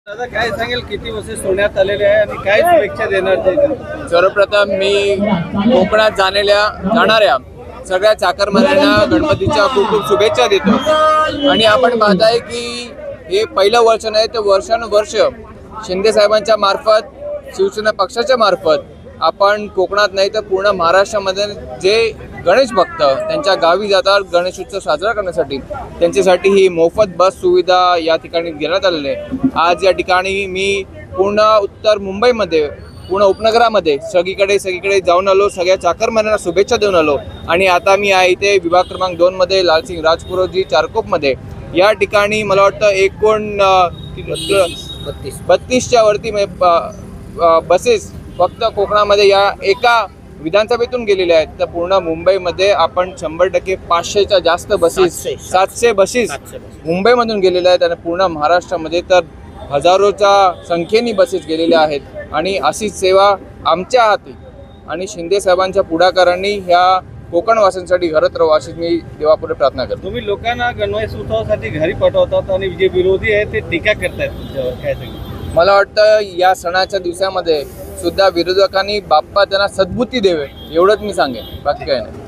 दादा काय सांगेल किती बसेस सोडण्यात आलेले आहे आणि काय शुभेच्छा देणार ते? सर्वप्रथम मी कोकणात जाणाऱ्या सगळ्या चाकरमान्यांना गणपतीच्या खूप खूप शुभेच्छा देतो। आणि आपण पाहताय की हे पहिलं वर्ष नाही तर वर्षानुवर्ष शिंदे साहेबांच्या मार्फत, शिवसेना पक्षाच्या मार्फत आपण कोकणात नाही तर पूर्ण महाराष्ट्रामध्ये जे गणेश भक्त त्यांच्या गावी जातात गणेश उत्सव साजरा करण्यासाठी, त्यांच्यासाठी ही मोफत बस सुविधा या ठिकाणी देण्यात आलेली आहे। आज या ठिकाणी मी पूर्ण उत्तर मुंबईमध्ये, पूर्ण उपनगरामध्ये सगळीकडे जाऊन आलो, सगळ्या चाकरमान्यांना शुभेच्छा देऊन आलो। आणि आता मी आहे इथे विभाग क्रमांक 2 मध्ये लालसिंग राजपुरोजी चारकोपमध्ये। या ठिकाणी मला वाटतं एकूण 32च्या वरती बसेस फक्त कोकणामध्ये या एका विधानसभेतून गेलेले आहेत। तर पूर्ण मुंबईमध्ये आपण 100% 500च्या जास्त बसेस, 700 बसेस मुंबईमधून गेलेल्या आहेत आणि पूर्ण महाराष्ट्रामध्ये तर हजारोच्या संख्येने बसेस गेलेल्या आहेत। आणि अशीच सेवा आमच्या हाती आणि शिंदे साहेबांच्या पुढाकारांनी ह्या कोकणवासींसाठी घरत राहू अशी मी देवापुढे प्रार्थना करतो। तुम्ही लोकांना गणेश उत्सवासाठी घरी पाठवतात आणि जे विरोधी आहे ते टीका करतायत तुमच्यावर, काय सांगेल? मला वाटतं या सणाच्या दिवसामध्ये सुद्धा विरोधकांनी बाप्पा त्यांना सद्बुद्धी द्यावे एवढंच मी सांगेन, बाकी काय नाही।